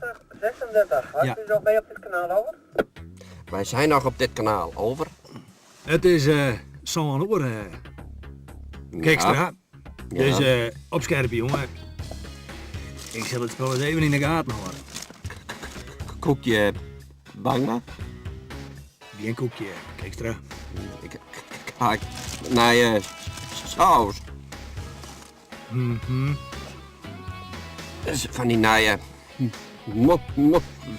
36, 36. Had Ja. u nog mee op dit kanaal over? Wij zijn nog op dit kanaal, over. Het is zo'n oor, Kekstra. Ja. Dus opscherpen, jongen. Ik zal het spel eens even in de gaten houden. Koekje bangma. Geen koekje, Kekstra. Ik kijk naar je saus. Mhm. Van die naaie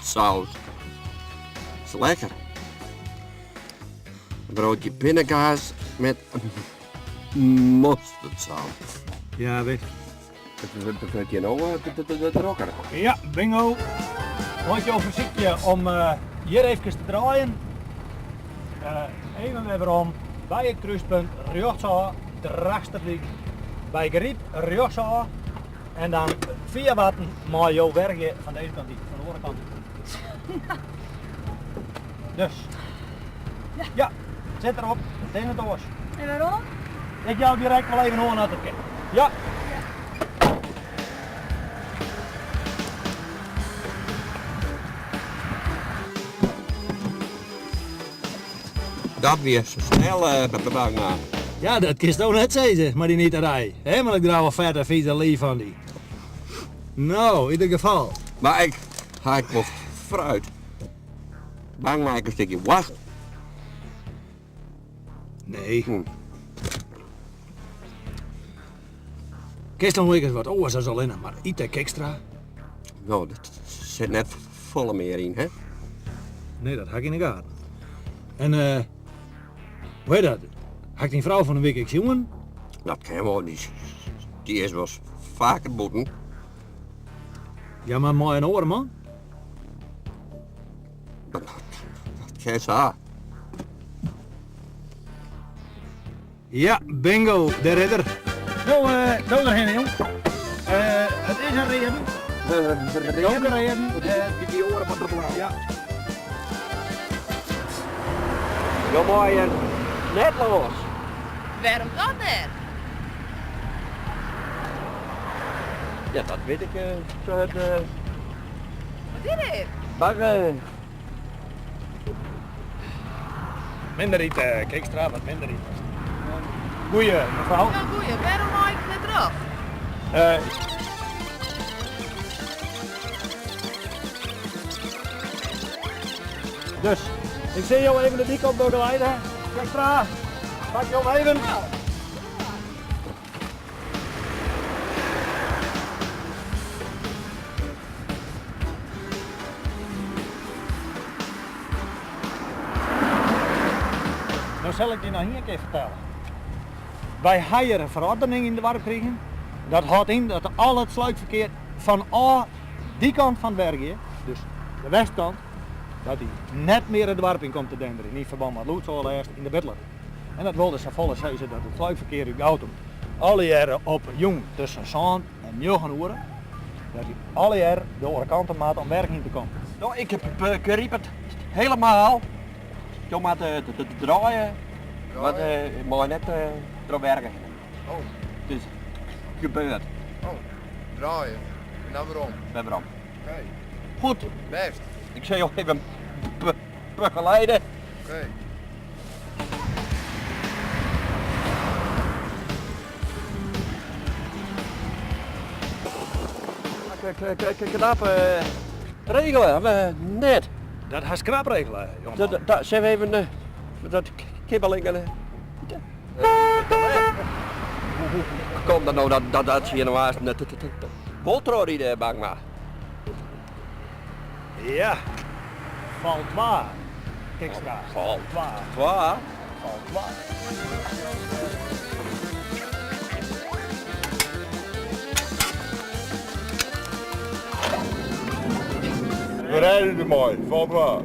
saus. Is lekker. Een broodje pindakaas met mosterdsaus. Ja, weet. Dat vind je nou de drokker. Ja, bingo. Had je een verzoekje om hier even te draaien. Even weer om bij het kruispunt rechtsaf, drachterlijk bij Griep rechtsaf en dan via watten maar jouw werkje van deze kant, van de andere kant. Dus, ja, zet erop, meteen het oors. En waarom? Ik jou direct wel even horen naar het kijken. Ja. Dat weer zo snel, bangma. Ja, dat kist ook net zeggen, maar die niet rij. Maar ik draai wel verder fietsen lief van die. Nou, in ieder geval. Maar ik wel fruit. Bangma een stukje wassen. Nee. Kist nog eens wat oors als al in, maar iets extra. Nou, dat zit net volle meer in, hè? Nee, dat had ik in de gaten. En hoe heet dat? Had ik die vrouw van een week jongen? Dat kan wel, die is wel eens vaker boeten. Ja, maar mooi en oren, man. Dat kan ze. Ja, bingo, de ridder. Nou, nou erheen, jong. Het is een reden. Ook een reden. Die oren van de blauw. Ja. Jo, mooi net los. Waarom dat net? Ja, dat weet ik. Zo het Wat is dit? baggen. Minder iets, Kekstra, wat minder iets. Goeie, mevrouw. Ja, goeie. Waarom maak ik net eraf? Dus, ik zie jou even de die kant begeleiden. Kekstra, pak je om even. Nou zal ik je nou hier een keer vertellen. Wij hebben een verordening in de war kregen. Dat houdt in dat al het sluitverkeer van die kant van Bergen, dus de westkant, dat die net meer het dorp in komt te denderen. In verband met Loetzool eerst in de Bittler. En dat wilde ze volle zeggen dat het sluitverkeer uit Gautum alle jaren op jong tussen Zand en 9 uur, dat die alle jaren de andere kanten maat om werk in te komen. Nou, ik heb het helemaal. Jo, maar te draaien. Want maar net erop werken. Oh, Dus gebeurt. oh, draaien. En dan waarom? Bij Bram. Oké, Goed, best. ik zal je even begeleiden. Oké. Knap regelen, net. Dat is knap regelen, jongen. Dat zijn we even dat kibbeling. Hoe komt dat nou dat je nou haast net botro die bang maar? Ja, valt waar. Kekstra. Valt waar. Waar? Valt waar. We rijden er mooi, valt waar.